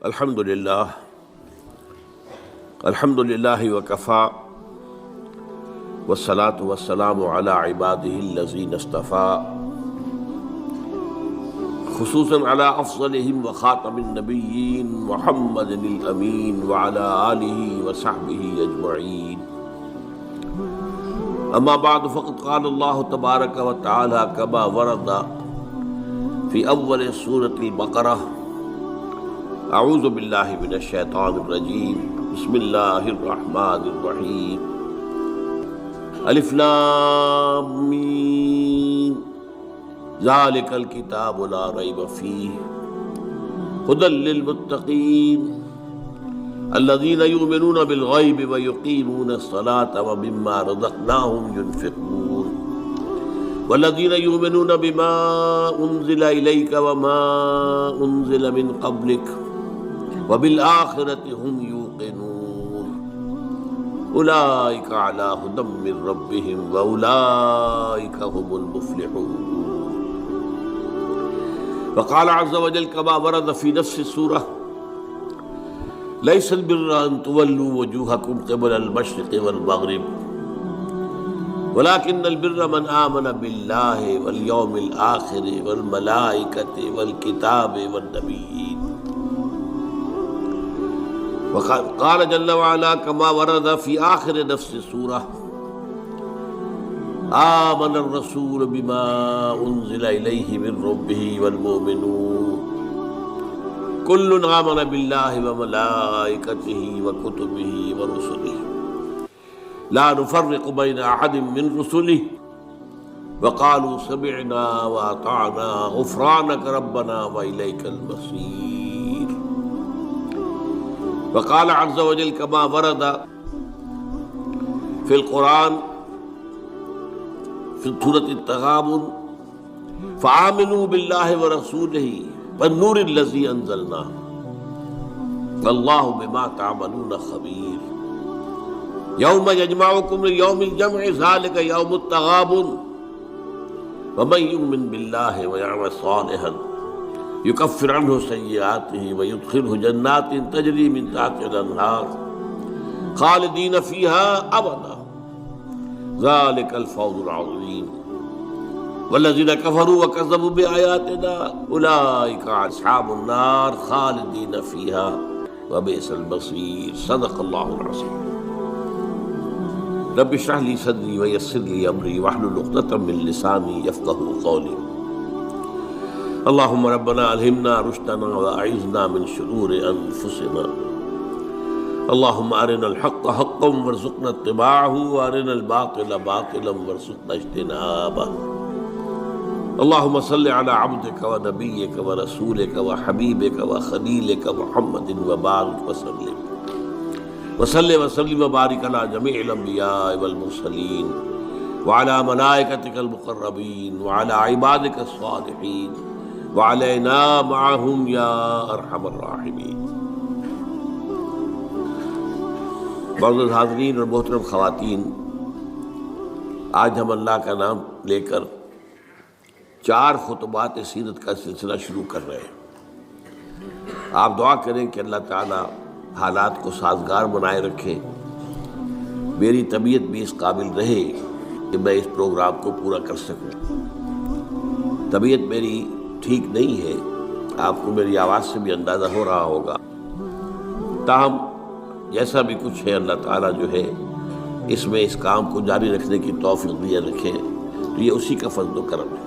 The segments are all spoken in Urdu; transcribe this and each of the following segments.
الحمد للہ وکفا والصلاة والسلام علی عباده الذین اصطفیٰ خصوصاً علی افضلهم وخاتم النبیین محمد الامین وعلی آلہ وصحبہ اجمعین. اما بعد فقد قال اللہ تبارک وتعالی کما ورد فی اول سورۃ البقرہ: اعوذ باللہ من الشیطان الرجیم، بسم اللہ الرحمن الرحیم. الف لام میم ذالک الکتاب لا ریب فیہ ھدی للمتقین الذین یؤمنون بالغیب ویقیمون الصلاۃ ومما رزقناہم ینفقون والذین یؤمنون بما انزل الیک وما انزل من قبلک وبالآخرۃ ہم یوقنون اولئک علی ھدی من ربہم واولئک هم المفلحون. وقال عز وجل كما ورد في نفس السورة: ليس البر أن تولوا وجوهكم قبل المشرق والمغرب ولكن البر من آمن بالله واليوم الآخر والملائكة والكتاب والنبيين. وقال جل وعلا كما ورد في آخر نفس السورة: آمن الرسول بما أنزل إليه من ربه والمؤمنون كل آمن بالله وملائكته وكتبه ورسله لا نفرق بين أحد من رسله وقالوا سمعنا وأطعنا غفرانك ربنا وإليك المصير. وقال عز وجل كما ورد في القرآن في سورة التغابن: فآمنوا بالله ورسوله والنور الذي أنزلنا والله بما تعملون خبير. يوم يجمعكم ليوم الجمع ذلك يوم التغابن ومن يؤمن بالله ويعمل صالحا يكفر عنه سيئاته ويدخله جنات تجري من تحتها الأنهار خالدين فيها أبدا ذلك الفوز العظيم. والذين كفروا وكذبوا بآياتنا أولئك أصحاب النار خالدين فيها وبئس المصير. صدق الله العظيم. رب اشرح لي صدري ويسر لي أمري واحلل عقدة من لساني يفقهوا قولي. اللهم ربنا ألهمنا رشدنا وأعذنا من شرور أنفسنا. اللهم أرنا الحق حقا وارزقنا اتباعه وأرنا الباطل باطلا وارزقنا اجتنابه. اللهم صل على عبدك ونبيك ورسولك وحبيبك وخليلك محمد وبارك وسلم وبارك على جميع الأنبياء والمرسلين وعلى ملائكتك المقربين وعلى عبادك الصالحين وعلينا معهم يا أرحم الراحمين. معزز حاضرین اور محترم خواتین، آج ہم اللہ کا نام لے کر 4 خطبات سیرت کا سلسلہ شروع کر رہے ہیں. آپ دعا کریں کہ اللہ تعالی حالات کو سازگار بنائے رکھے، میری طبیعت بھی اس قابل رہے کہ میں اس پروگرام کو پورا کر سکوں. طبیعت میری ٹھیک نہیں ہے، آپ کو میری آواز سے بھی اندازہ ہو رہا ہوگا. تاہم جیسا بھی کچھ ہے، اللہ تعالیٰ جو ہے اس میں اس کام کو جاری رکھنے کی توفیق دیے رکھے، تو یہ اسی کا فضل و کرم ہے.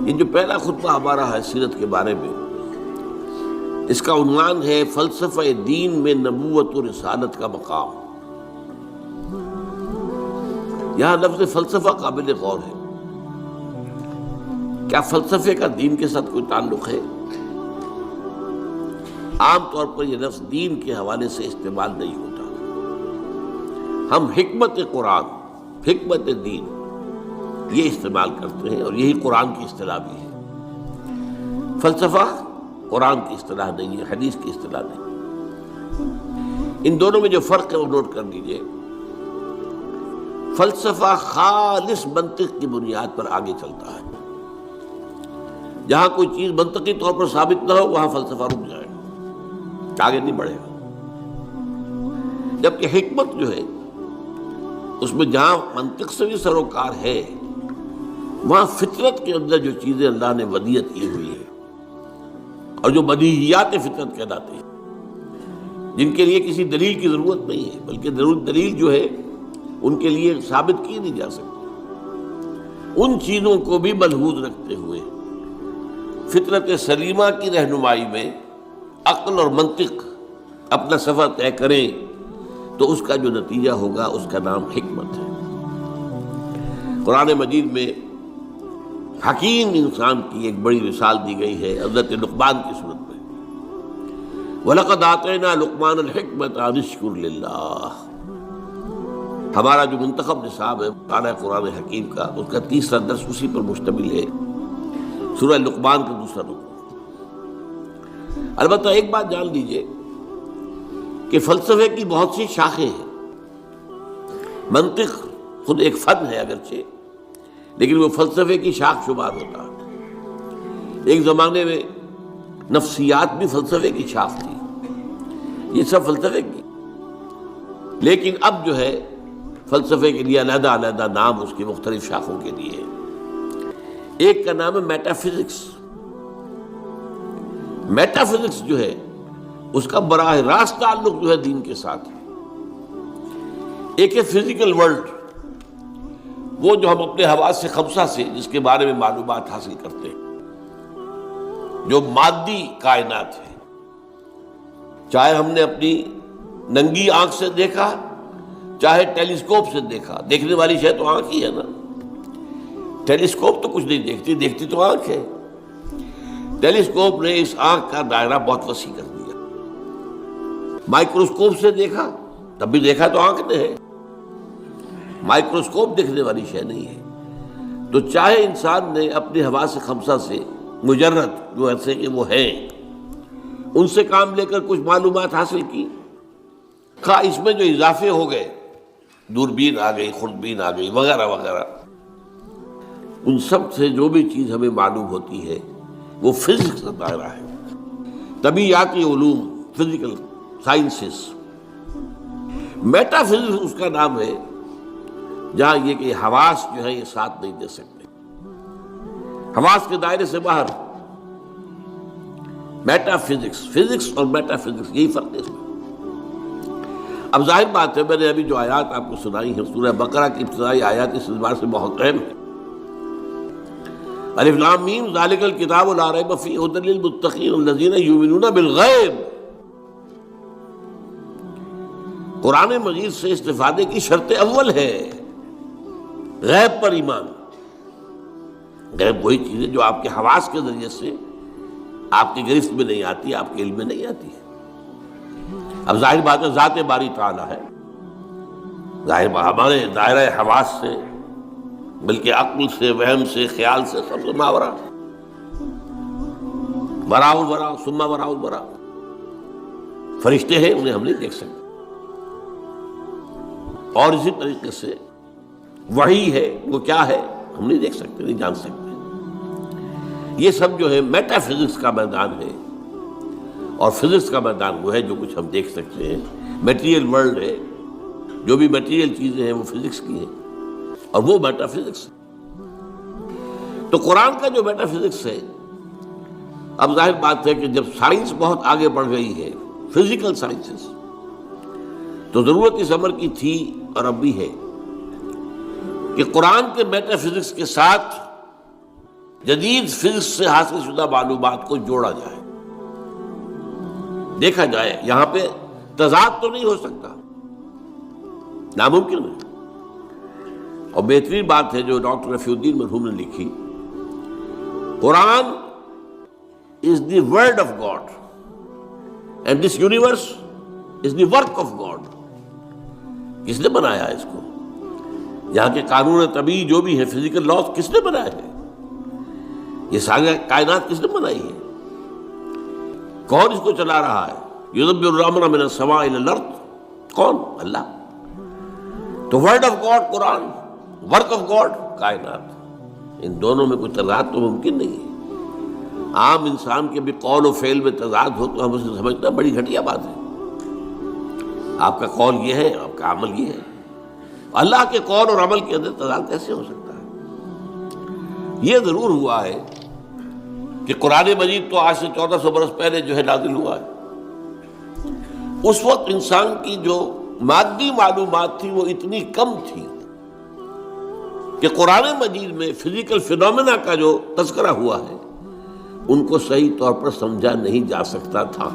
یہ جو پہلا خطبہ ہمارا ہے سیرت کے بارے میں، اس کا عنوان ہے فلسفہ دین میں نبوت و رسالت کا مقام. یہاں لفظ فلسفہ قابل غور ہے. کیا فلسفے کا دین کے ساتھ کوئی تعلق ہے؟ عام طور پر یہ لفظ دین کے حوالے سے استعمال نہیں ہوتا. ہم حکمت قرآن، حکمت دین یہ استعمال کرتے ہیں، اور یہی قرآن کی اصطلاح بھی ہے. فلسفہ قرآن کی اصطلاح نہیں ہے، حدیث کی اصطلاح نہیں. ان دونوں میں جو فرق ہے وہ نوٹ کر لیجئے. فلسفہ خالص منطق کی بنیاد پر آگے چلتا ہے، جہاں کوئی چیز منطقی طور پر ثابت نہ ہو وہاں فلسفہ رک جائے گا، آگے نہیں بڑھے گا۔ جبکہ حکمت جو ہے اس میں جہاں منطق سے بھی سروکار ہے، وہاں فطرت کے اندر جو چیزیں اللہ نے ودیعت کی ہوئی ہے اور جو بدیہیات فطرت کہلاتے ہیں، جن کے لیے کسی دلیل کی ضرورت نہیں ہے، بلکہ دلیل جو ہے ان کے لیے ثابت کی نہیں جا سکتی، ان چیزوں کو بھی ملحوظ رکھتے ہوئے فطرت سلیمہ کی رہنمائی میں عقل اور منطق اپنا سفر طے کریں تو اس کا جو نتیجہ ہوگا اس کا نام حکمت ہے۔ قرآن مجید میں حکیم انسان کی ایک بڑی مثال دی گئی ہے حضرت لقمان کی صورت میں، وَلَقَدْ آتَيْنَا لُقْمَانَ الْحِكْمَةَ أَنِ اشْكُرْ لِلَّهِ۔ ہمارا جو منتخب نصاب ہے مطالعہ قرآن حکیم کا، اس کا تیسرا درس اسی پر مشتمل ہے، سورہ لقمان کا دوسرا رکن۔ البتہ ایک بات جان لیجئے کہ فلسفے کی بہت سی شاخیں ہیں۔ منطق خود ایک فن ہے اگرچہ، لیکن وہ فلسفے کی شاخ شمار ہوتا ہے۔ ایک زمانے میں نفسیات بھی فلسفے کی شاخ تھی، یہ سب فلسفے کی، لیکن اب جو ہے فلسفے کے لیے علیحدہ علیحدہ نام اس کی مختلف شاخوں کے لیے ہے۔ ایک کا نام ہے میٹا فزکس۔ میٹا فزکس جو ہے اس کا براہ راست تعلق جو ہے دین کے ساتھ ہے۔ ایک ہے فزیکل ورلڈ، وہ جو ہم اپنے حواس خمسہ سے جس کے بارے میں معلومات حاصل کرتے ہیں، جو مادی کائنات ہے، چاہے ہم نے اپنی ننگی آنکھ سے دیکھا چاہے ٹیلیسکوپ سے دیکھا، دیکھنے والی شے تو آنکھ ہی ہے نا۔ ٹیلیسکوپ تو کچھ نہیں دیکھتی، دیکھتی تو آنکھ ہے۔ ٹیلیسکوپ نے اس آنکھ کا دائرہ بہت وسیع کر دیا۔ مائکروسکوپ سے دیکھا تب بھی دیکھا تو آنکھ نے ہے، مائکروسکوپ دیکھنے والی شے نہیں ہے۔ تو چاہے انسان نے اپنے حواس خمسہ سے مجرد جو ایسے کہ وہ ہیں ان سے کام لے کر کچھ معلومات حاصل کی، خواہ اس میں جو اضافے ہو گئے، دوربین آ گئی، خوردبین آ گئی وغیرہ وغیرہ، ان سب سے جو بھی چیز ہمیں معلوم ہوتی ہے وہ فزکس کا دائرہ ہے، طبیعیاتی علوم، فزیکل سائنسز۔ میٹا فزکس اس کا نام ہے جہاں یہ کہ حواس جو ہے یہ ساتھ نہیں دے سکتے، حواس کے دائرے سے باہر۔ میٹا فزکس، فزکس اور میٹا فزکس یہی فرق ہے اس میں۔ اب ظاہر بات ہے، میں نے ابھی جو آیات آپ کو سنائی ہیں سورہ بقرہ کی ابتدائی آیات اس اعتبار سے بہت اہم ہے۔ الف لام میم ذالک الکتاب لا ریب فیہ ھدی للمتقین الذین یؤمنون بالغیب۔ قرآن مجید سے استفادے کی شرط اول ہے غیب پر ایمان۔ غیب وہی چیز ہے جو آپ کے حواس کے ذریعے سے آپ کی گرفت میں نہیں آتی، آپ کے علم میں نہیں آتی ہے۔ اب ظاہر بات ہے ذات باری تعالیٰ ہے، ظاہر ہمارے دائرہ حواس سے بلکہ عقل سے، وہم سے، خیال سے سب سے ماورا، وراء الورا ثم وراء الورا۔ فرشتے ہیں انہیں ہم نہیں دیکھ سکتے، اور اسی طریقے سے وحی ہے وہ کیا ہے ہم نہیں دیکھ سکتے، نہیں جان سکتے۔ یہ سب جو ہے میٹا فزکس کا میدان ہے، اور فزکس کا میدان وہ ہے جو کچھ ہم دیکھ سکتے ہیں۔ میٹیریل ورلڈ ہے، جو بھی میٹیریل چیزیں ہیں وہ فزکس کی ہیں، اور وہ میٹا فزکس ہے۔ تو قرآن کا جو میٹا فزکس ہے، اب ظاہر بات ہے کہ جب سائنس بہت آگے بڑھ گئی ہے، فزیکل سائنسز، تو ضرورت اس امر کی تھی اور اب بھی ہے کہ قرآن کے میٹا فزکس کے ساتھ جدید فزکس سے حاصل شدہ معلومات کو جوڑا جائے، دیکھا جائے۔ یہاں پہ تضاد تو نہیں ہو سکتا، ناممکن ہے۔ اور بہترین بات ہے جو ڈاکٹر رفیع الدین مرحوم نے لکھی، قرآن is the word of God and this universe is the work of God۔ کس نے بنایا اس کو؟ یہاں کے قانون طبیعی جو بھی ہے، فزیکل لاز، کس نے بنایا ہے؟ یہ ساری کائنات کس نے بنائی ہے؟ کون اس کو چلا رہا ہے؟ یدبر الامر من السماء الى الارض، کون؟ اللہ۔ تو word of God Quran, work of God کائنات، ان دونوں میں کوئی تضاد تو ممکن نہیں ہے۔ عام انسان کے بھی قول و فعل میں تضاد ہو تو ہم اسے سمجھنا بڑی گھٹیا بات ہے. آپ کا قول یہ ہے، آپ کا عمل یہ ہے. اللہ کے قول اور عمل کے اندر تضاد کیسے ہو سکتا ہے؟ یہ ضرور ہوا ہے کہ قرآن مجید تو آج سے 1400 برس پہلے جو ہے نازل ہوا ہے. اس وقت انسان کی جو مادی معلومات تھی وہ اتنی کم تھی کہ قرآن مجید میں فزیکل فینومینا کا جو تذکرہ ہوا ہے ان کو صحیح طور پر سمجھا نہیں جا سکتا تھا.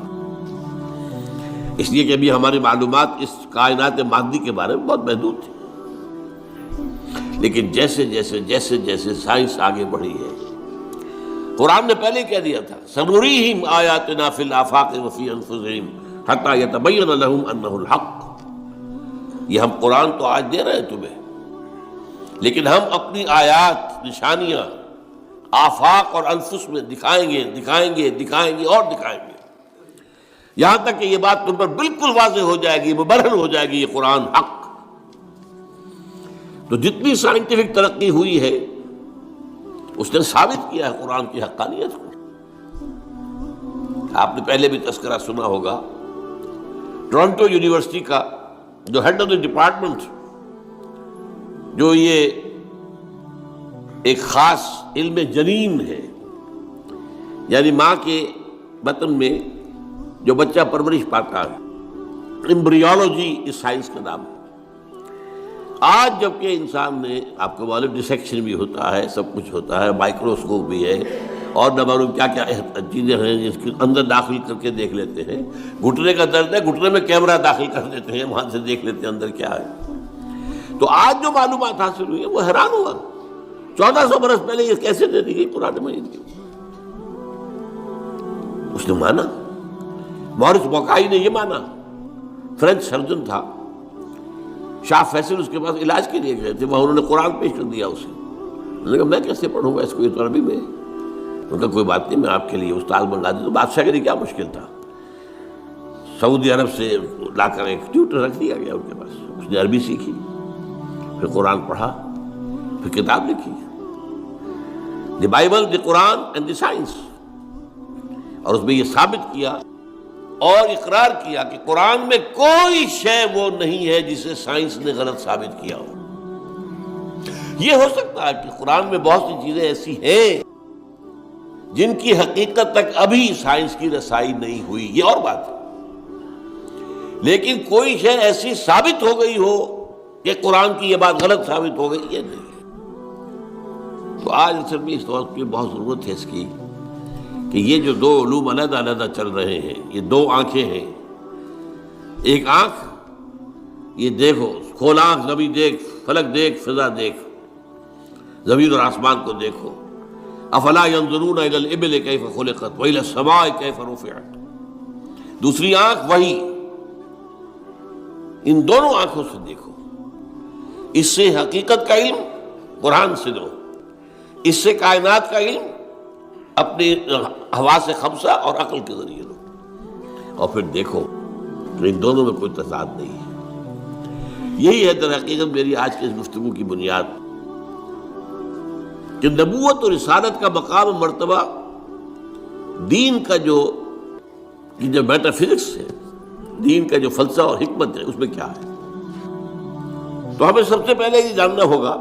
اس لیے کہ ابھی ہماری معلومات اس کائنات مادی کے بارے میں بہت محدود تھی. لیکن جیسے جیسے جیسے جیسے سائنس آگے بڑھی ہے، قرآن نے پہلے کہہ دیا تھا سنریہم آیاتنا فی الآفاق وفی انفسہم حتی یتبین لہم انہ الحق. یہ ہم قرآن تو آج دے رہے ہیں تمہیں، لیکن ہم اپنی آیات، نشانیاں آفاق اور انفس میں دکھائیں گے دکھائیں گے دکھائیں گے اور دکھائیں گے، یہاں تک کہ یہ بات تم پر بالکل واضح ہو جائے گی، مبرہن ہو جائے گی یہ قرآن حق. تو جتنی سائنٹیفک ترقی ہوئی ہے اس نے ثابت کیا ہے قرآن کی حقانیت کو. آپ نے پہلے بھی تذکرہ سنا ہوگا، ٹورنٹو یونیورسٹی کا جو ہیڈ آف دی ڈپارٹمنٹ، جو یہ ایک خاص علم جنین ہے، یعنی ماں کے بطن میں جو بچہ پرورش پاتا ہے، ایمبریولوجی اس سائنس کا نام ہے. آج جبکہ انسان نے، آپ کو معلوم ڈسیکشن بھی ہوتا ہے، سب کچھ ہوتا ہے، مائکروسکوپ بھی ہے اور نہ معلوم کیا کیا چیزیں ہیں جس کے اندر داخل کر کے دیکھ لیتے ہیں. گھٹنے کا درد ہے، گھٹنے میں کیمرہ داخل کر دیتے ہیں، وہاں سے دیکھ لیتے ہیں اندر کیا ہے. تو آج جو معلومات حاصل ہوئی ہے وہ حیران ہوا. 1400 برس پہلے یہ کیسے دے دی گئی قرآن مجید کی؟ اس نے مانا. مورس بوکائی نے یہ مانا، فرینچ سرجن تھا، شاہ فیصل اس کے پاس علاج کے لیے گئے تھے، وہاں انہوں نے قرآن پیش کر دیا اسے. انہوں نے کہا میں کیسے پڑھوں گا اس کو، یہ تو عربی میں. ان کا کوئی بات نہیں، میں آپ کے لیے استاد منگا دوں. تو بادشاہ کے لیے کیا مشکل تھا، سعودی عرب سے لا کر ایک ٹیوٹر رکھ دیا گیا ان کے پاس. اس نے عربی سیکھی، پھر قرآن پڑھا، پھر کتاب لکھی، the Bible, the Quran and the science. اور اس میں یہ ثابت کیا اور اقرار کیا کہ قرآن میں کوئی شے وہ نہیں ہے جسے سائنس نے غلط ثابت کیا ہو. یہ ہو سکتا ہے کہ قرآن میں بہت سی چیزیں ایسی ہیں جن کی حقیقت تک ابھی سائنس کی رسائی نہیں ہوئی، یہ اور بات ہے. لیکن کوئی شے ایسی ثابت ہو گئی ہو کہ قرآن کی یہ بات غلط ثابت ہو گئی، یہ نہیں. تو آج اصل میں اس وقت کی بہت ضرورت ہے اس کی کہ یہ جو دو علوم علیحدہ علیحدہ چل رہے ہیں، یہ دو آنکھیں ہیں. ایک آنکھ یہ دیکھو، کھول آنکھ، زمین دیکھ، فلک دیکھ، فضا دیکھ، زمین اور آسمان کو دیکھو. افلا ينظرون الى الابل كيف خلقت والى السماء كيف رفعت. دوسری آنکھ وہی. ان دونوں آنکھوں سے دیکھو. اس سے حقیقت کا علم قرآن سے لو، اس سے کائنات کا علم اپنی حواس خمسہ اور عقل کے ذریعے لو، اور پھر دیکھو کہ ان دونوں میں کوئی تضاد نہیں ہے. یہی ہے در حقیقت میری آج کی اس گفتگو کی بنیاد، کہ نبوت اور رسالت کا مقام و مرتبہ دین کا جو میٹا فزکس ہے، دین کا جو فلسفہ اور حکمت ہے، اس میں کیا ہے. تو ہمیں سب سے پہلے یہ جاننا ہوگا،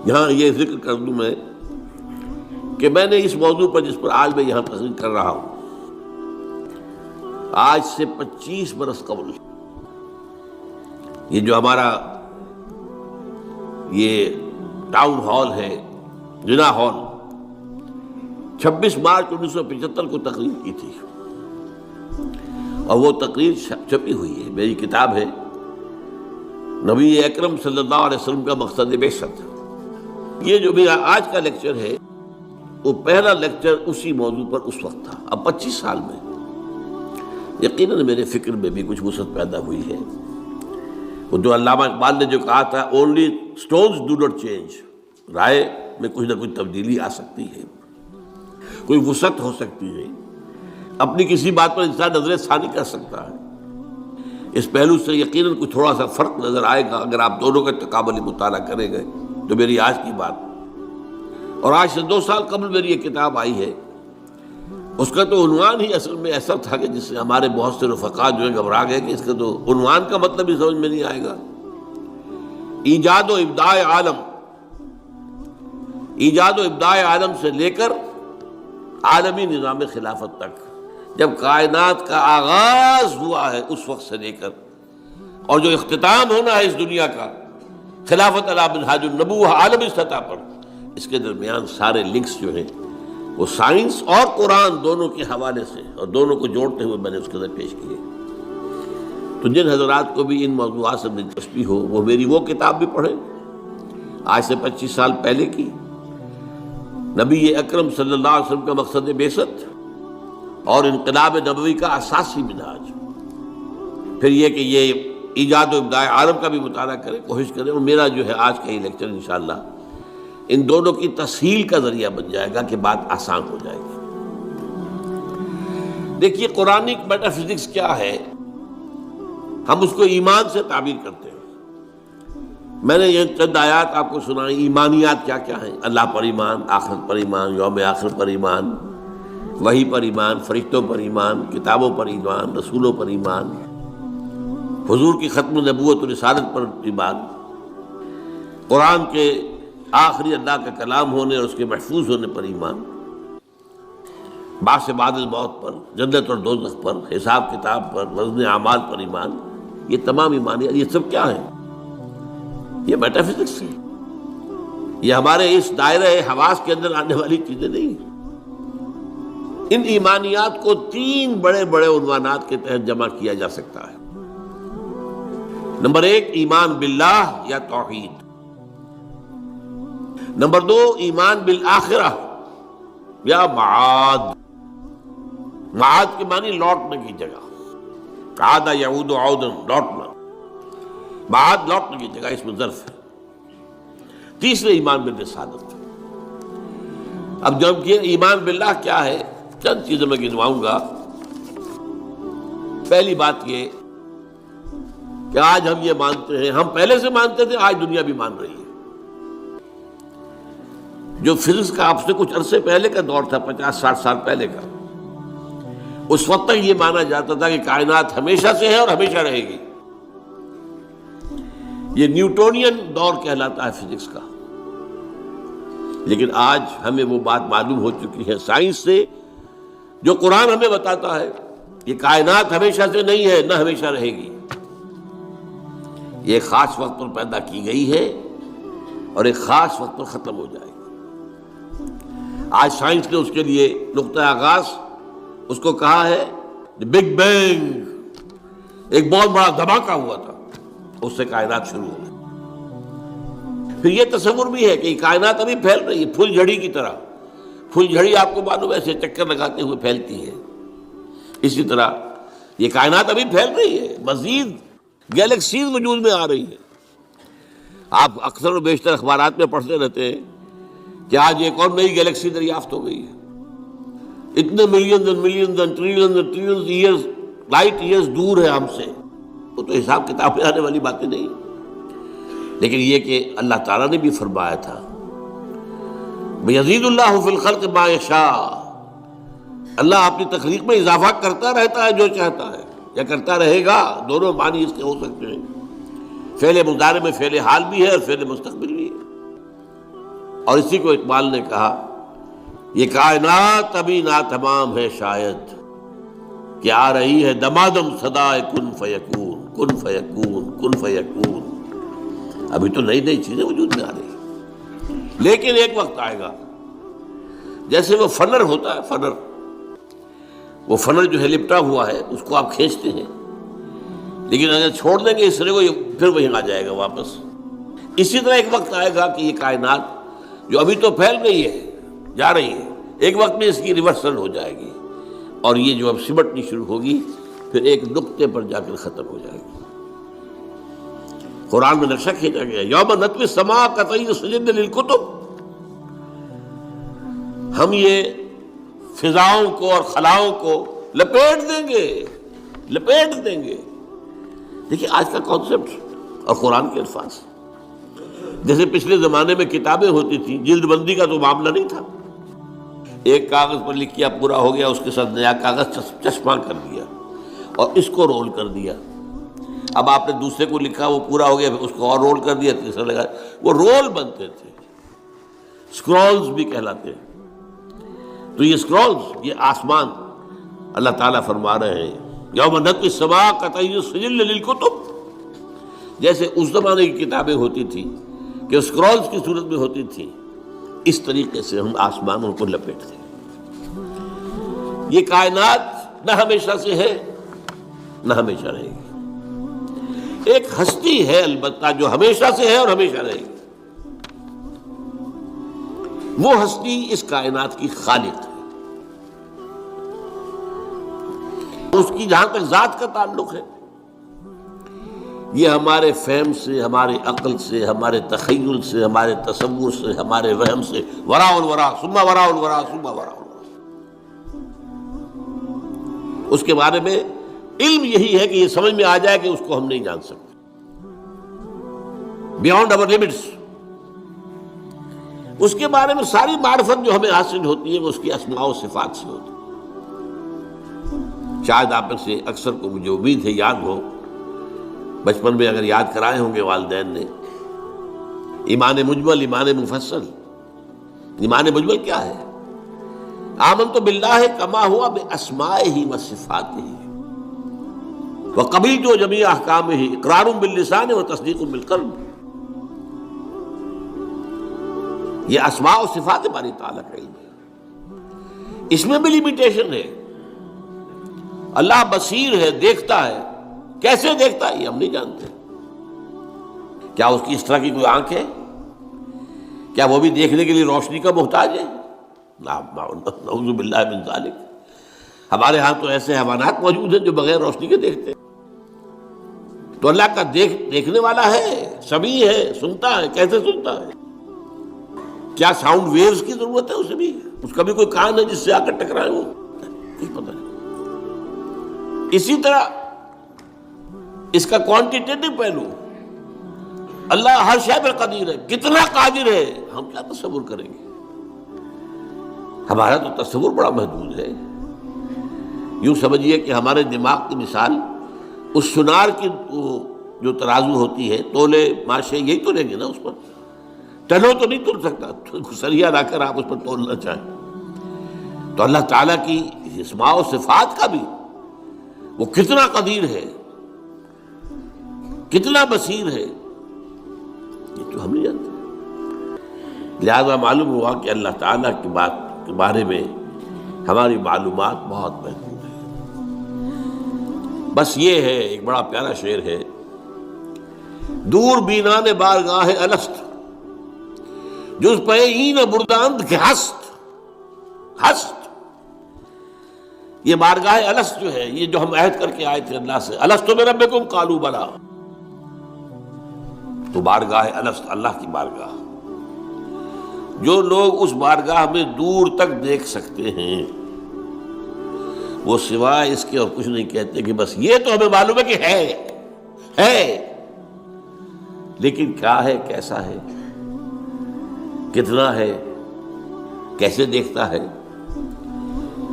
یہاں یہ ذکر کر دوں میں کہ میں نے اس موضوع پر جس پر آج میں یہاں تقریر کر رہا ہوں، آج سے 25 برس قبل یہ جو ہمارا یہ ٹاؤن ہال ہے، جنا ہال، 26 مارچ 1975 کو تقریر کی تھی، اور وہ تقریر چھپی ہوئی ہے. میری کتاب ہے نبی اکرم صلی اللہ علیہ وسلم کا مقصد بعثت. یہ جو میرا آج کا لیکچر ہے وہ پہلا لیکچر اسی موضوع پر اس وقت تھا. اب 25 سال میں یقیناً میرے فکر میں بھی کچھ وسعت پیدا ہوئی ہے. وہ جو علامہ اقبال نے جو کہا تھا، only stones do not change, رائے میں کچھ نہ کچھ تبدیلی آ سکتی ہے، کوئی وسعت ہو سکتی ہے، اپنی کسی بات پر انسان نظر ثانی کر سکتا ہے. اس پہلو سے یقیناً کچھ تھوڑا سا فرق نظر آئے گا اگر آپ دونوں کا تقابلی مطالعہ کریں گے تو میری آج کی بات اور آج سے 2 سال قبل میری یہ کتاب آئی ہے، اس کا تو عنوان ہی اصل میں ایسا تھا کہ جس سے ہمارے بہت سے رفقا جو ہے گھبرا گئے کہ اس کا تو عنوان کا مطلب ہی سمجھ میں نہیں آئے گا۔ ایجاد و ابداع عالم، ایجاد و ابداع عالم سے لے کر عالمی نظام خلافت تک، جب کائنات کا آغاز ہوا ہے اس وقت سے لے کر اور جو اختتام ہونا ہے اس دنیا کا خلافت علی منہاج النبوہ عالمی سطح پر، اس کے درمیان سارے لنکس جو ہیں وہ سائنس اور قرآن دونوں کے حوالے سے اور دونوں کو جوڑتے ہوئے میں نے اس کے اندر پیش کیے۔ تو جن حضرات کو بھی ان موضوعات سے دلچسپی ہو وہ میری وہ کتاب بھی پڑھیں، آج سے 25 سال پہلے کی، نبی اکرم صلی اللہ علیہ وسلم کا مقصد بعثت اور انقلاب نبوی کا اساسی منہاج۔ پھر یہ کہ یہ ایجاد و ابداع عالم کا بھی مطالعہ کریں، کوشش کریں، اور میرا جو ہے آج کا یہ لیکچر انشاءاللہ ان دونوں کی تسہیل کا ذریعہ بن جائے گا کہ بات آسان ہو جائے گی۔ دیکھیے قرآنک میٹا فزکس کیا ہے، ہم اس کو ایمان سے تعبیر کرتے ہیں۔ میں نے یہ چند آیات آپ کو سنائی، ایمانیات کیا کیا ہیں؟ اللہ پر ایمان، آخرت پر ایمان، یوم آخر پر ایمان، وحی پر ایمان، فرشتوں پر ایمان، کتابوں پر ایمان، رسولوں پر ایمان، حضور کی ختم نبوت و رسالت پر ایمان، قرآن کے آخری اللہ کا کلام ہونے اور اس کے محفوظ ہونے پر ایمان، بعث بعد الموت پر، جنت اور دوزخ پر، حساب کتاب پر، وزن اعمال پر ایمان۔ یہ تمام ایمانیات، یہ سب کیا ہے؟ یہ میٹا فزکس ہے، یہ ہمارے اس دائرہ حواس کے اندر آنے والی چیزیں نہیں ہیں۔ ان ایمانیات کو 3 بڑے بڑے عنوانات کے تحت جمع کیا جا سکتا ہے۔ نمبر 1 ایمان باللہ یا توحید، نمبر 2 ایمان بالآخرہ یا معاد۔ معاد کے معنی لوٹنے کی جگہ، عاد یعود عودا، لوٹنا، معاد لوٹنے کی جگہ، اس میں ظرف ہے۔ تیسرے ایمان بالرسالت۔ اب جب یہ ایمان باللہ کیا ہے، چند چیزیں میں گنواؤں گا۔ پہلی بات یہ کہ آج ہم یہ مانتے ہیں، ہم پہلے سے مانتے تھے، آج دنیا بھی مان رہی ہے۔ جو فزکس کا آپ سے کچھ عرصے پہلے کا دور تھا، 50-60 سال پہلے کا، اس وقت تک یہ مانا جاتا تھا کہ کائنات ہمیشہ سے ہے اور ہمیشہ رہے گی۔ یہ نیوٹونین دور کہلاتا ہے فزکس کا۔ لیکن آج ہمیں وہ بات معلوم ہو چکی ہے سائنس سے، جو قرآن ہمیں بتاتا ہے، یہ کائنات ہمیشہ سے نہیں ہے، نہ ہمیشہ رہے گی۔ یہ خاص وقت پر پیدا کی گئی ہے اور ایک خاص وقت پر ختم ہو جائے گی۔ آج سائنس نے اس کے لیے نقطہ آغاز اس کو کہا ہے بگ بینگ، ایک بہت بڑا دھماکہ ہوا تھا، اس سے کائنات شروع ہو گئی۔ پھر یہ تصور بھی ہے کہ یہ کائنات ابھی پھیل رہی ہے، پھول جھڑی کی طرح۔ پھول جھڑی آپ کو معلوم ہے ایسے چکر لگاتے ہوئے پھیلتی ہے، اسی طرح یہ کائنات ابھی پھیل رہی ہے، مزید گیلیکسیز وجود میں آ رہی ہے۔ آپ اکثر و بیشتر اخبارات میں پڑھتے رہتے ہیں کہ آج ایک اور نئی گیلیکسی دریافت ہو گئی ہے، اتنے millions and millions and trillions and trillions years, light years دور ہے ہم سے۔ وہ تو حساب کتاب میں آنے والی باتیں نہیں، لیکن یہ کہ اللہ تعالیٰ نے بھی فرمایا تھا یزید اللہ فی الخلق ما یشاء، اللہ اپنی تخلیق میں اضافہ کرتا رہتا ہے جو چاہتا ہے، یا کرتا رہے گا، دونوں معنی اس کے ہو سکتے ہیں۔ فعل مضارع میں فعل حال بھی ہے اور فعل مستقبل بھی ہے۔ اور اسی کو اقبال نے کہا، یہ کائنات ابھی ناتمام ہے شاید، کہ آ رہی ہے دمادم صدائے کن فیکون، کن فیکون، کن فیکون۔ ابھی تو نئی نئی چیزیں وجود میں آ رہی ہیں، لیکن ایک وقت آئے گا، جیسے وہ فنر ہوتا ہے، فنر، وہ فنر جو ہے لپٹا ہوا ہے، اس کو آپ کھینچتے ہیں، لیکن اگر چھوڑ دیں گے اس طرح کو، یہ پھر وہیں آ جائے گا واپس۔ اسی طرح ایک وقت آئے گا کہ یہ کائنات جو ابھی تو پھیل رہی ہے، جا رہی ہے، ایک وقت میں اس کی ریورسل ہو جائے گی، اور یہ جو اب سمٹنی شروع ہوگی پھر ایک نقطے پر جا کر ختم ہو جائے گی۔ قرآن میں نقشہ کھینچا گیا، یوم نطوی السماء کطی السجل للکتب، ہم یہ فضاؤں کو اور خلاؤں کو لپیٹ دیں گے، لپیٹ دیں گے۔ دیکھیے آج کا کانسیپٹ اور قرآن کے الفاظ، جیسے پچھلے زمانے میں کتابیں ہوتی تھیں، جلد بندی کا تو معاملہ نہیں تھا، ایک کاغذ پر لکھ کیا پورا ہو گیا، اس کے ساتھ نیا کاغذ چسپاں کر دیا اور اس کو رول کر دیا۔ اب آپ نے دوسرے کو لکھا، وہ پورا ہو گیا، پھر اس کو اور رول کر دیا، تیسرا لگا، وہ رول بنتے تھے، سکرولز بھی کہلاتے ہیں۔ تو یہ سکرولز، یہ آسمان، اللہ تعالیٰ فرما رہے ہیں یوم نطوی السماء کطی السجل للکتب، جیسے اس زمانے کی کتابیں ہوتی تھی کہ سکرولز کی صورت میں ہوتی تھی، اس طریقے سے ہم آسمانوں کو لپیٹتے ہیں۔ یہ کائنات نہ ہمیشہ سے ہے نہ ہمیشہ رہے گی، ایک ہستی ہے البتہ جو ہمیشہ سے ہے اور ہمیشہ رہے گی، وہ ہستی اس کائنات کی خالق ہے۔ اس کی جہاں تک ذات کا تعلق ہے، یہ ہمارے فہم سے، ہمارے عقل سے، ہمارے تخیل سے، ہمارے تصور سے، ہمارے وہم سے وراء الورا ثم وراء الورا ثم وراء الورا، اس کے بارے میں علم یہی ہے کہ یہ سمجھ میں آ جائے کہ اس کو ہم نہیں جان سکتے، بیانڈ اور لمٹس۔ اس کے بارے میں ساری معرفت جو ہمیں حاصل ہوتی ہے وہ اس کی اسماء و صفات سے ہوتی ہے۔ شاید آپ میں سے اکثر کو مجھے امید ہے یاد ہو، بچپن میں اگر یاد کرائے ہوں گے والدین نے، ایمان مجمل، ایمان مفصل۔ ایمان مجمل کیا ہے؟ آمنت باللہ کما ہوا باسمائہ و صفاتہ وقبلت جمیع احکامہ اقرار باللسان و تصدیق بالقلب۔ یہ اسماء و صفات باری تعالیٰ کا علم ہے، اس میں بھی لمیٹیشن ہے۔ اللہ بصیر ہے، دیکھتا ہے، کیسے دیکھتا ہے یہ ہم نہیں جانتے۔ کیا اس کی اس طرح کی کوئی آنکھ ہے؟ کیا وہ بھی دیکھنے کے لیے روشنی کا محتاج ہے؟ نعوذ باللہ من ذالک۔ ہمارے ہاں تو ایسے حیوانات موجود ہیں جو بغیر روشنی کے دیکھتے ہیں۔ تو اللہ کا دیکھنے والا ہے، سمیع ہے، سنتا ہے، کیسے سنتا ہے؟ کیا ساؤنڈ ویوز کی ضرورت ہے اسے بھی؟ اس کا بھی کوئی کان ہے جس سے آ کر ٹکرائے وہ؟ کچھ پتہ نہیں۔ اسی طرح اس کا کوانٹیٹیو پہلو، اللہ ہر شے پر قدیر ہے، کتنا قادر ہے ہم کیا تصور کریں گے؟ ہمارا تو تصور بڑا محدود ہے۔ یوں سمجھیے کہ ہمارے دماغ کی مثال اس سنار کی جو ترازو ہوتی ہے، تولے ماشے یہی تو لیں گے نا، اس پر ٹنوں تو نہیں تول سکتا، سریا لا کر آپ اس پر تولنا چاہیں۔ تو اللہ تعالیٰ کی اسماء و صفات کا بھی وہ کتنا قدیر ہے، کتنا بصیر ہے، یہ تو ہم نہیں جانتے۔ لہذا معلوم ہوا کہ اللہ تعالیٰ کی بات کے بارے میں ہماری معلومات بہت محدود ہیں۔ بس یہ ہے، ایک بڑا پیارا شعر ہے، دور بینان بارگاہ الست جز پہ این برداند کے ہست۔ یہ بارگاہ الست جو ہے، یہ جو ہم عہد کر کے آئے تھے اللہ سے، الست بربکم قالوا بلی، تو بارگاہ الست، اللہ کی بارگاہ، جو لوگ اس بارگاہ میں دور تک دیکھ سکتے ہیں، وہ سوائے اس کے اور کچھ نہیں کہتے کہ بس یہ تو ہمیں معلوم ہے کہ ہے، لیکن کیا ہے، کیسا ہے، کتنا ہے، کیسے دیکھتا ہے،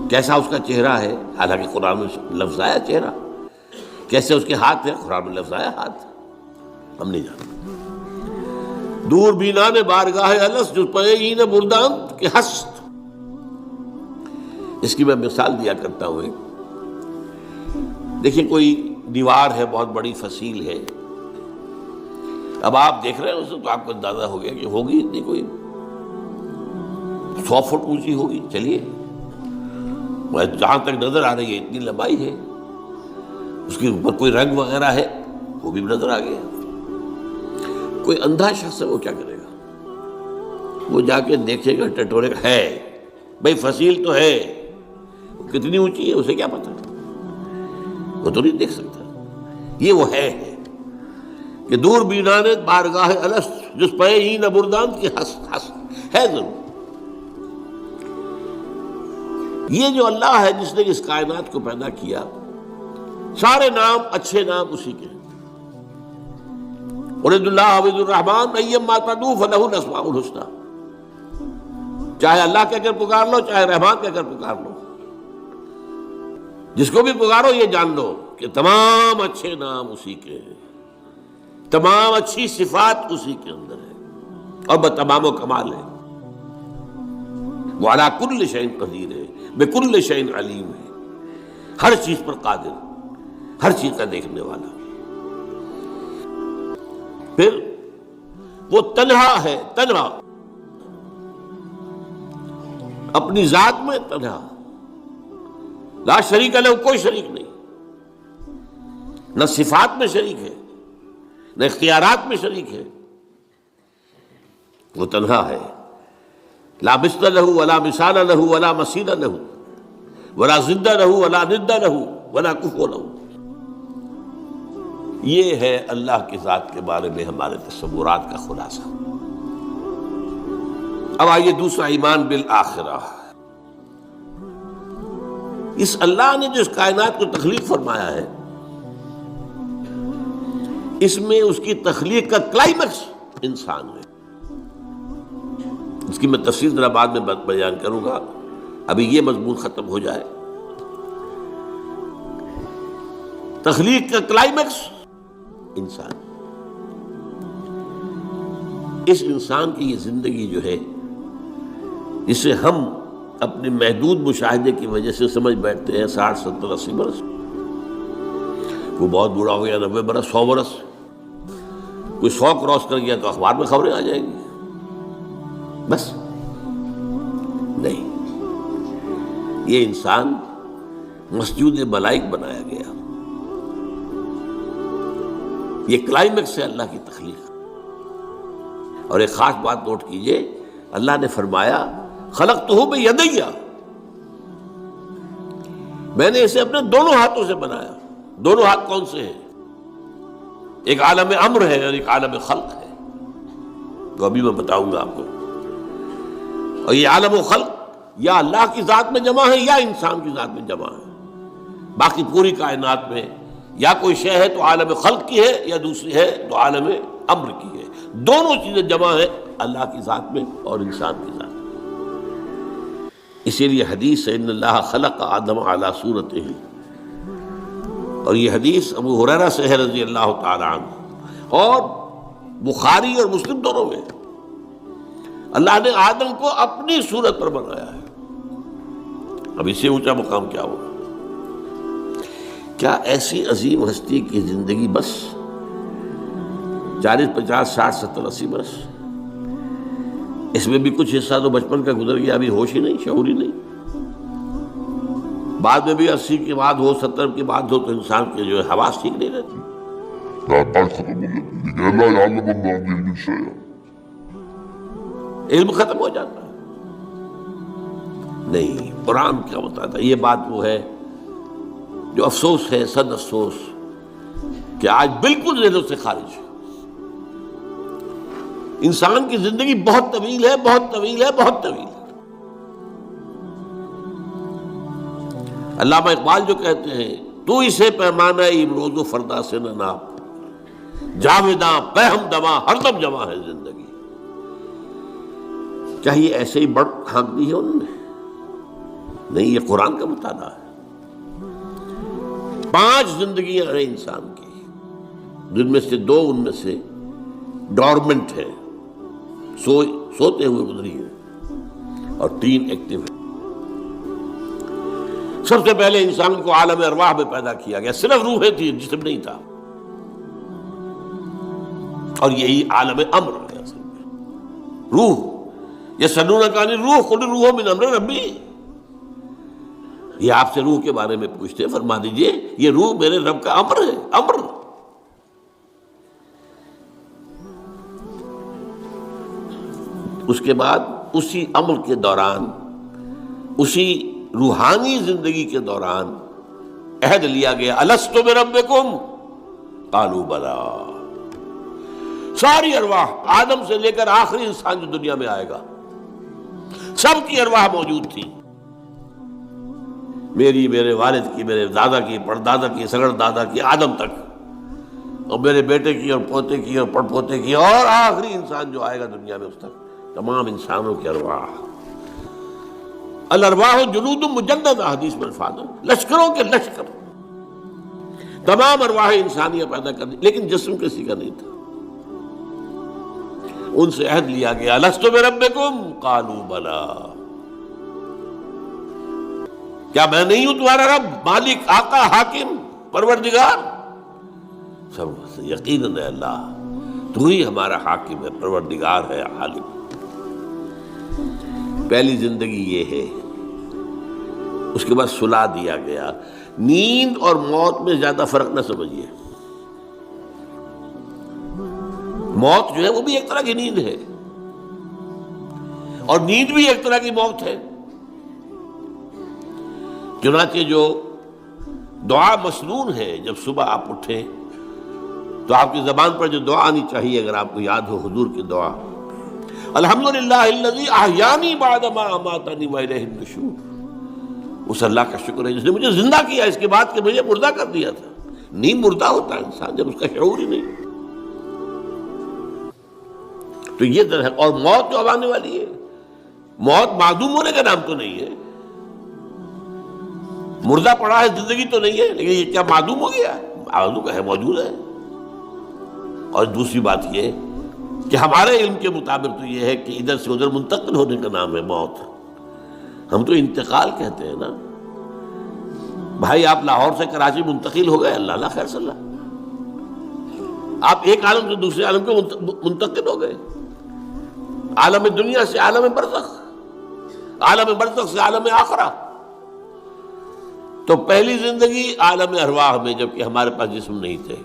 کیسا اس کا چہرہ ہے، حالانکہ قرآن میں لفظ آیا چہرہ، کیسے اس کے ہاتھ ہے، قرآن میں لفظ آیا ہاتھ، ہم نہیں جانتے۔ دور بینان بارگاہ الست جو پئین بردان کے ہست، اس کی میں مثال دیا کرتا ہوں۔ دیکھیں کوئی دیوار ہے، بہت بڑی فصیل ہے، اب آپ دیکھ رہے ہیں اسے تو آپ کو اندازہ ہو گیا کہ ہوگی اتنی کوئی 100 فٹ اونچی ہوگی، چلیے جہاں تک نظر آ رہی ہے اتنی لمبائی ہے، اس کے اوپر کوئی رنگ وغیرہ ہے وہ بھی نظر آ گیا۔ کوئی اندھا شخص ہے وہ کیا کرے گا؟ وہ جا کے دیکھے گا، ٹٹورے گا، ہے بھائی فصیل تو ہے، کتنی اونچی ہے اسے کیا پتا، وہ تو نہیں دیکھ سکتا۔ یہ وہ ہے کہ دور بینان بارگاہ الست جس پہ این بردان کی ہست ہے ضرور۔ یہ جو اللہ ہے جس نے اس کائنات کو پیدا کیا، سارے نام اچھے نام اسی کے ہیں، ارید اللہ عبد الرحمن ایما تدعو فلہ الاسماء الحسنی، چاہے اللہ کہہ کر پکار لو چاہے رحمان کہہ کر پکار لو، جس کو بھی پکارو یہ جان لو کہ تمام اچھے نام اسی کے ہیں، تمام اچھی صفات اسی کے اندر ہے اور بتمام و کمال ہے، وہ علی کل شیء قدیر ہے، بکل شیء علیم ہے، ہر چیز پر قادر، ہر چیز کا دیکھنے والا۔ پھر وہ تنہا ہے، تنہا اپنی ذات میں تنہا، لا شریک لہ، کوئی شریک نہیں، نہ صفات میں شریک ہے نہ اختیارات میں شریک ہے، وہ تنہا ہے، لا مثل لہ ولا مثال لہ ولا مثیل لہ ولا ضد لہ ولا ند لہ ولا کفو لہ۔ یہ ہے اللہ کی ذات کے بارے میں ہمارے تصورات کا خلاصہ۔ اب آئیے دوسرا، ایمان بالآخرہ۔ اس اللہ نے جو اس کائنات کو تخلیق فرمایا ہے، اس میں اس کی تخلیق کا کلائمیکس انسان ہے۔ اس کی میں تفصیل ذرا بعد میں بیان کروں گا، ابھی یہ مضمون ختم ہو جائے۔ تخلیق کا کلائمیکس انسان، اس انسان کی یہ زندگی جو ہے، جسے ہم اپنے محدود مشاہدے کی وجہ سے سمجھ بیٹھتے ہیں 60 70 80 برس، کوئی بہت بوڑھا ہو گیا 90 برس 100 برس، کوئی 100 کراس کر گیا تو اخبار میں خبریں آ جائیں گی، بس نہیں، یہ انسان مسجود ملائک بنایا گیا۔ یہ کلائمیکس ہے اللہ کی تخلیق۔ اور ایک خاص بات نوٹ کیجئے، اللہ نے فرمایا خلقتہ بیدی، میں نے اسے اپنے دونوں ہاتھوں سے بنایا۔ دونوں ہاتھ کون سے ہیں؟ ایک عالم امر ہے اور ایک عالم خلق ہے، تو ابھی میں بتاؤں گا آپ کو۔ اور یہ عالم و خلق یا اللہ کی ذات میں جمع ہے یا انسان کی ذات میں جمع ہے۔ باقی پوری کائنات میں یا کوئی شے ہے تو عالم خلق کی ہے، یا دوسری ہے تو عالم امر کی ہے، دونوں چیزیں جمع ہے اللہ کی ذات میں اور انسان کی ذات میں۔ اسی لیے حدیث ہے ان اللہ خلق آدم علی صورتہ، اور یہ حدیث ابو ہریرہ سے ہے رضی اللہ تعالی عنہ، اور بخاری اور مسلم دونوں میں اللہ نے آدم کو اپنی صورت پر بنایا ہے۔ اب اس سے اونچا مقام کیا ہوگا؟ کیا ایسی عظیم ہستی کی زندگی بس 40 50 60 70 80 برس؟ اس میں بھی کچھ حصہ تو بچپن کا گزر گیا، ابھی ہوش ہی نہیں، شعور ہی نہیں، بعد میں بھی 80 کے بعد ہو 70 کے بعد ہو تو انسان کے جو ہے حواس ٹھیک نہیں رہتی، علم ختم ہو جاتا ہے۔ نہیں، قرآن کیا بتاتا ہے؟ یہ بات وہ ہے جو افسوس ہے، صد افسوس، کہ آج بالکل ذہنوں سے خارج ہے۔ انسان کی زندگی بہت طویل ہے، بہت طویل ہے، بہت طویل ہے۔ علامہ اقبال جو کہتے ہیں، تو اسے پیمانہ امروز و فردا سے نہ ناپ، جاویداں پہ ہم دماں ہر دم جمع ہے زندگی۔ کیا یہ ایسے ہی بڑھ ہانک دی ہے انہوں نے؟ نہیں، یہ قرآن کا مطالعہ ہے۔ 5 زندگیاں ہیں انسان کی، جن میں سے 2 ان میں سے ڈورمنٹ ہے، سوتے ہوئے گزری ہے، اور 3 ایکٹیو ہے۔ سب سے پہلے انسان کو عالم ارواح میں پیدا کیا گیا، صرف روحیں تھی، جسم نہیں تھا، اور یہی عالم امر ہے اصل میں۔ روح، یسألونک عن الروح قل الروح من امر ربی، یہ آپ سے روح کے بارے میں پوچھتے، فرما دیجئے یہ روح میرے رب کا امر ہے، امر۔ اس کے بعد اسی امر کے دوران، اسی روحانی زندگی کے دوران عہد لیا گیا، الست بربکم قالوا بلی۔ ساری ارواح، آدم سے لے کر آخری انسان جو دنیا میں آئے گا، سب کی ارواح موجود تھی، میری، میرے والد کی، میرے دادا کی، پردادا کی، سگڑ دادا کی، آدم تک، اور میرے بیٹے کی اور پوتے کی اور پڑ پوتے کی اور آخری انسان جو آئے گا دنیا میں اس تک تمام انسانوں کی ارواح. الارواح جنود مجندہ حدیث میں الفاظ ہیں، لشکروں کے لشکر، تمام ارواح انسانیہ پیدا کر دی، لیکن جسم کسی کا نہیں تھا. ان سے عہد لیا گیا الست بربکم قالوا بلا، کیا میں نہیں ہوں تمہارا رب، مالک، آقا، حاکم، پروردگار؟ سب یقیناً ہے اللہ، تو ہی ہمارا حاکم ہے، پروردگار ہے، عالم. پہلی زندگی یہ ہے. اس کے بعد سلا دیا گیا. نیند اور موت میں زیادہ فرق نہ سمجھیے. موت جو ہے وہ بھی ایک طرح کی نیند ہے، اور نیند بھی ایک طرح کی موت ہے. چنانچہ جو دعا مسنون ہے، جب صبح آپ اٹھیں تو آپ کی زبان پر جو دعا آنی چاہیے، اگر آپ کو یاد ہو حضور کی دعا، الحمدللہ الذی احیانی بعد ما اماتنی والیہ النشور. اس اللہ کا شکر ہے جس نے مجھے زندہ کیا اس کے بعد کہ مجھے مردہ کر دیا تھا. نیند مردہ ہوتا ہے انسان جب اس کا شعور ہی نہیں. تو یہ در ہے. اور موت جو اب آنے والی ہے، موت معدوم ہونے کا نام تو نہیں ہے. مردہ پڑا ہے، زندگی تو نہیں ہے، لیکن یہ کیا معدوم ہو گیا؟ معدوم ہے، موجود ہے. اور دوسری بات یہ کہ ہمارے علم کے مطابق تو یہ ہے کہ ادھر سے ادھر منتقل ہونے کا نام ہے موت. ہم تو انتقال کہتے ہیں نا. بھائی آپ لاہور سے کراچی منتقل ہو گئے، اللہ خیر صلی اللہ، آپ ایک عالم سے دوسرے عالم کے منتقل ہو گئے. عالم دنیا سے عالم برزخ، عالم برزخ سے عالم آخرہ. تو پہلی زندگی عالم ارواح میں، جبکہ ہمارے پاس جسم نہیں تھے.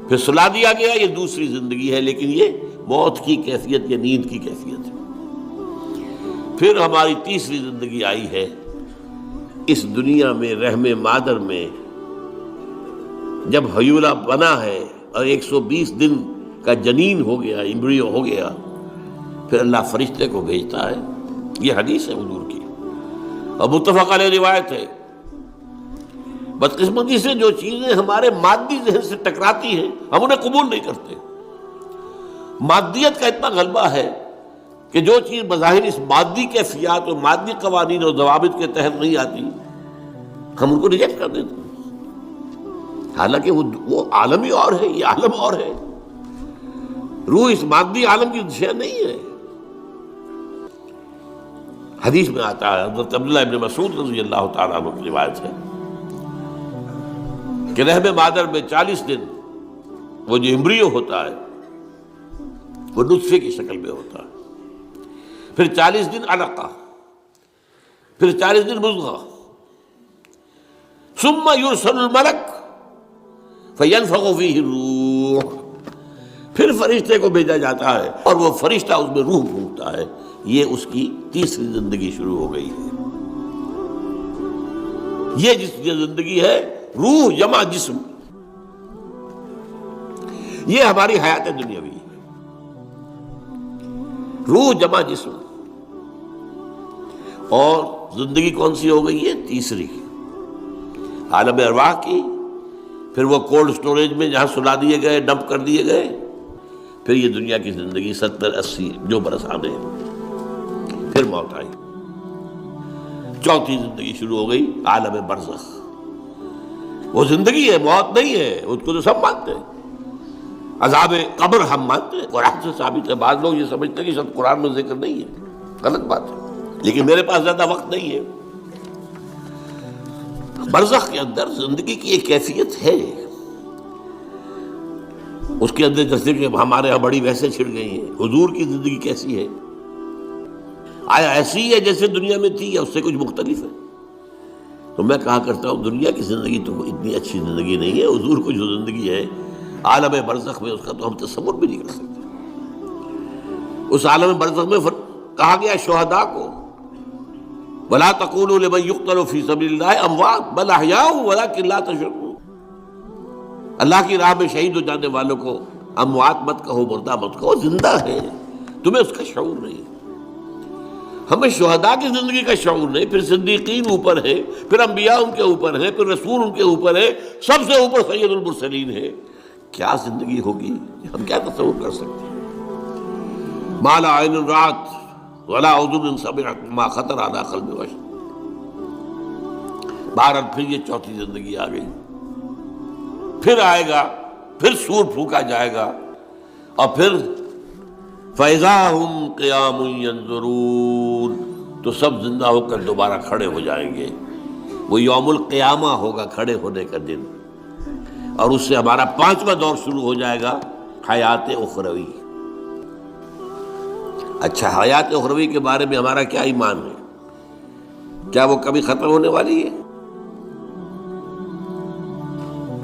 پھر سلا دیا گیا، یہ دوسری زندگی ہے، لیکن یہ موت کی کیفیت یا نیند کی کیفیت ہے. پھر ہماری تیسری زندگی آئی ہے اس دنیا میں، رحم مادر میں جب حیولہ بنا ہے اور 120 دن کا جنین ہو گیا، ایمبریو ہو گیا، پھر اللہ فرشتے کو بھیجتا ہے. یہ حدیث ہے حضور کی اور متفق علیہ روایت ہے. بدقسمتی سے جو چیزیں ہمارے مادی ذہن سے ٹکراتی ہیں ہم انہیں قبول نہیں کرتے. مادیت کا اتنا غلبہ ہے کہ جو چیز بظاہر اس مادی کیفیات اور مادی قوانین اور ضوابط کے تحت نہیں آتی ہم ان کو ریجیکٹ کر دیتے ہیں، حالانکہ وہ عالم ہی اور ہے، یہ عالم اور ہے. روح اس مادی عالم کی شے نہیں ہے. حدیث میں آتا ہے، حضرت عبداللہ ابن مسعود رضی اللہ تعالیٰ عنہ کی روایت ہے کہ رحم مادر میں 40 دن وہ جو ایمبریو ہوتا ہے وہ نطفے کی شکل میں ہوتا ہے، پھر 40 دن علقہ، پھر 40 دن مضغہ، ثم یرسل الملک فینفخ فیہ الروح، پھر فرشتے کو بھیجا جاتا ہے اور وہ فرشتہ اس میں روح پھونکتا ہے. یہ اس کی تیسری زندگی شروع ہو گئی ہے. یہ جس زندگی ہے روح جمع جسم، یہ ہماری حیات دنیاوی ہے. روح جمع جسم. اور زندگی کون سی ہو گئی ہے؟ تیسری، عالم ارواح کی. پھر وہ کولڈ سٹوریج میں جہاں سلا دیے گئے، ڈمپ کر دیے گئے. پھر یہ دنیا کی زندگی 70-80 جو برس آنے، پھر موت آئی. چوتھی زندگی شروع ہو گئی، عالم برزخ. وہ زندگی ہے، موت نہیں ہے. اس کو تو سب مانتے ہیں. عذاب قبر ہم مانتے ہیں، قرآن سے ثابت ہے. بعض لوگ یہ سمجھتے ہیں کہ شاید قرآن میں ذکر نہیں ہے، غلط بات ہے، لیکن میرے پاس زیادہ وقت نہیں ہے. برزخ کے اندر زندگی کی ایک کیفیت ہے. اس کے اندر جیسے کہ ہمارے یہاں بڑی ویسے چھڑ گئی ہیں. حضور کی زندگی کیسی ہے؟ آیا ایسی ہے جیسے دنیا میں تھی یا اس سے کچھ مختلف ہے؟ تو میں کہا کرتا ہوں دنیا کی زندگی تو اتنی اچھی زندگی نہیں ہے. حضور کو جو زندگی ہے عالم برزخ میں، اس کا تو ہم تصور بھی نہیں کر سکتے. اس عالم برزخ میں کہا گیا شہداء کو وَلَا تَقُولُوا لِمَن يُقْتَلُ فِي سَبِيلِ اللَّهِ أَمْوَاتٌ بَلْ أَحْيَاءٌ وَلَٰكِن لَا تَشْعُرُونَ. اللہ کی راہ میں شہید ہو جانے والوں کو اموات مت کہو، مردہ مت کہو، زندہ ہے. تمہیں اس کا شعور نہیں. ہمیں شہداء کی زندگی کا شعور نہیں. پھر صدیقین اوپر ہے، پھر انبیاء ان کے اوپر ہے، پھر رسول ان کے اوپر ہے، سب سے اوپر سید المرسلین ہے. کیا زندگی ہوگی، ہم کیا تصور کر سکتے ہیں؟ ما لا عین رات ولا اذن سمعت ما خطر علی قلب بشر۔ بہرحال پھر یہ چوتھی زندگی آ گئی، پھر آئے گا، پھر سور پھونکا جائے گا، اور پھر فَإِذَا هُمْ قِيَامٌ يَنظُرُونَ، تو سب زندہ ہو کر دوبارہ کھڑے ہو جائیں گے۔ وہ یوم القیامہ ہوگا، کھڑے ہونے کا دن، اور اس سے ہمارا 5واں دور شروع ہو جائے گا، حیات اخروی۔ اچھا، حیات اخروی کے بارے میں ہمارا کیا ایمان ہے؟ کیا وہ کبھی ختم ہونے والی ہے؟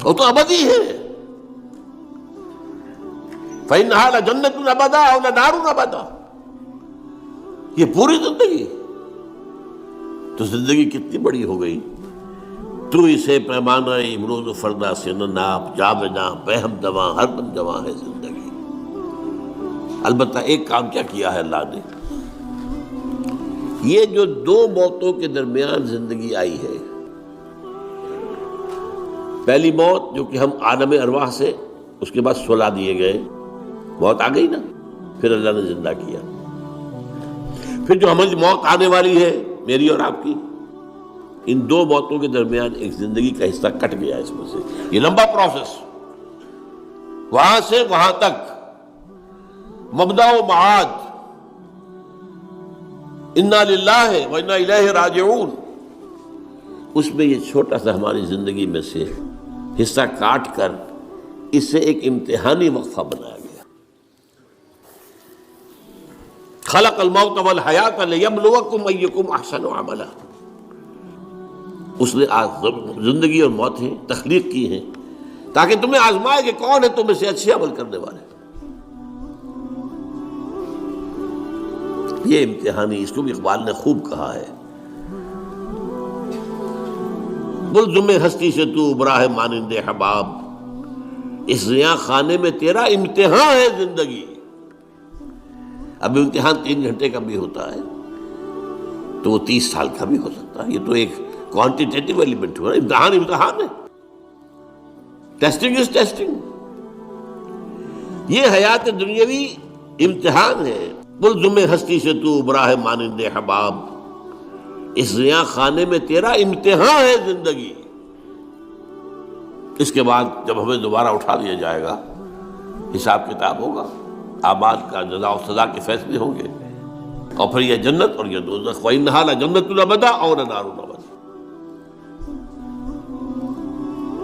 وہ تو ابدی ہے۔ فَإِنَّهَا لَجَنَّةٌ أَبَدًا أَوْ لَنَارٌ أَبَدًا، یہ پوری زندگی تو زندگی کتنی بڑی ہو گئی۔ تو اسے پیمانہ امروز و فردا سے نہ ناپ، جا بجا بہم دواں ہر دم جواں ہے زندگی۔ البتہ ایک کام کیا کیا ہے اللہ نے، یہ جو دو موتوں کے درمیان زندگی آئی ہے، پہلی موت جو کہ ہم عالم ارواح سے، اس کے بعد سلا دیے گئے، موت آ گئی نا، پھر اللہ نے زندہ کیا۔ پھر جو ہماری موت آنے والی ہے، میری اور آپ کی، ان دو موتوں کے درمیان ایک زندگی کا حصہ کٹ گیا اس میں سے۔ یہ لمبا پروسیس، وہاں سے وہاں تک، مبدأ و معاد، انا للہ و انا الیہ راجعون، اس میں یہ چھوٹا سا ہماری زندگی میں سے حصہ کاٹ کر اس سے ایک امتحانی وقفہ بنایا گیا۔ خلق الموت والحیات لیبلوکم ایکم احسن عملا، اس نے زندگی اور موتیں تخلیق کی ہیں تاکہ تمہیں آزمائے کہ کون ہے تم میں سے اچھے عمل کرنے والے۔ یہ امتحانی، اس کو بھی اقبال نے خوب کہا ہے، ملزم ہستی سے تو ابراہ مانند حباب، اس زیاں خانے میں تیرا امتحان ہے زندگی۔ اب امتحان 3 گھنٹے کا بھی ہوتا ہے تو وہ 30 سال کا بھی ہو سکتا ہے، یہ تو ایک کوانٹیٹیٹیو ایلیمنٹ ہوا، امتحان ہے، ٹیسٹنگ از ٹیسٹنگ۔ یہ حیات دنیاوی امتحان ہے، ملزم ہستی سے تو ابراہ مانند حباب، اس زیاں خانے میں تیرا امتحان ہے زندگی۔ اس کے بعد جب ہمیں دوبارہ اٹھا دیا جائے گا، حساب کتاب ہوگا، اعمال کا جزا و سزا کے فیصلے ہوں گے، اور پھر یہ جنت اور یہ دوزخ، وَإِنَّهَا لَجَنَّةٌ أَبَدًا أَوْ لَنَارٌ أَبَدًا۔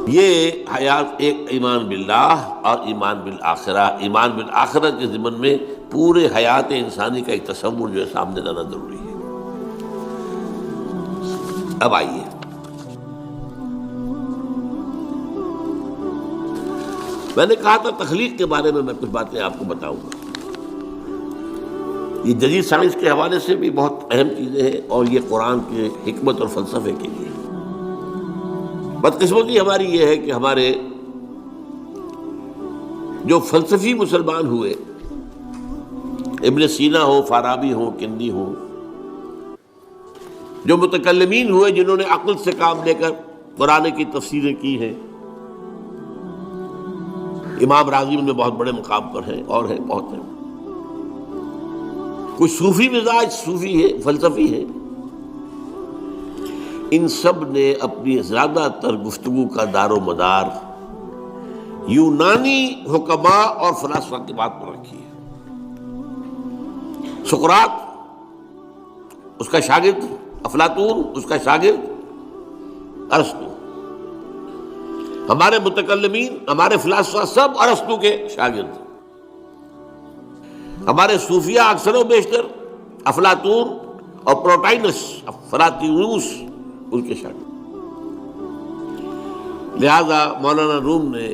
یہ حیات ایک ایمان باللہ اور ایمان بالآخرہ، ایمان بالآخرہ کے ضمن میں پورے حیات انسانی کا ایک تصور جو ہے سامنے لانا ضروری ہے۔ اب آئیے، میں نے کہا تھا تخلیق کے بارے میں کچھ باتیں آپ کو بتاؤں گا۔ یہ جدید سائنس کے حوالے سے بھی بہت اہم چیزیں ہیں، اور یہ قرآن کے حکمت اور فلسفے کے لیے۔ بدقسمتی ہماری یہ ہے کہ ہمارے جو فلسفی مسلمان ہوئے، ابن سینا ہو، فارابی ہو، کندی ہو، جو متکلمین ہوئے جنہوں نے عقل سے کام لے کر قرآن کی تفسیریں کی ہیں، امام راضی ان میں بہت بڑے مقام پر ہیں، اور ہیں بہت ہیں، کچھ صوفی مزاج صوفی ہے، فلسفی ہے، ان سب نے اپنی زیادہ تر گفتگو کا دار و مدار یونانی حکماء اور فلاسفہ کی بات پر رکھی ہے۔ سقراط، اس کا شاگرد افلاطون، اس کا شاگرد ارسطو، ہمارے متکلمین، ہمارے فلاسفہ سب ارسطو کے شاگرد، ہمارے صوفیہ اکثر و بیشتر افلاطون اور پروٹائنس، افلاطونوس ان کے شاگرد۔ لہذا مولانا روم نے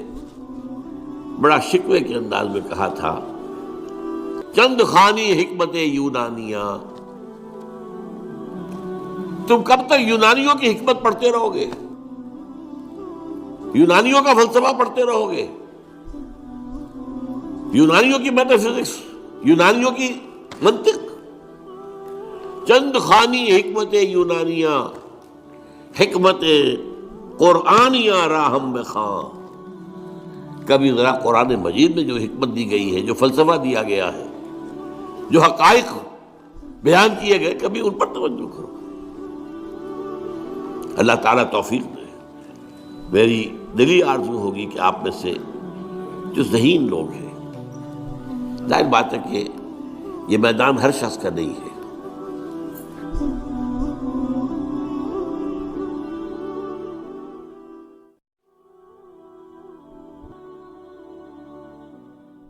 بڑا شکوے کے انداز میں کہا تھا، چند خوانی حکمت یونانیہ، تم کب تک یونانیوں کی حکمت پڑھتے رہو گے، یونانیوں کا فلسفہ پڑھتے رہو گے، یونانیوں کی میٹافزکس، یونانیوں کی منطق؟ چند خوانی حکمت یونانیہ، حکمت قرآنیہ راہم بخواں، کبھی ذرا قرآن مجید میں جو حکمت دی گئی ہے، جو فلسفہ دیا گیا ہے، جو حقائق بیان کیے گئے، کبھی ان پر توجہ کرو۔ اللہ تعالیٰ توفیق دے۔ میری دلی آرزو ہوگی کہ آپ میں سے جو ذہین لوگ ہیں، ظاہر بات ہے کہ یہ میدان ہر شخص کا نہیں ہے،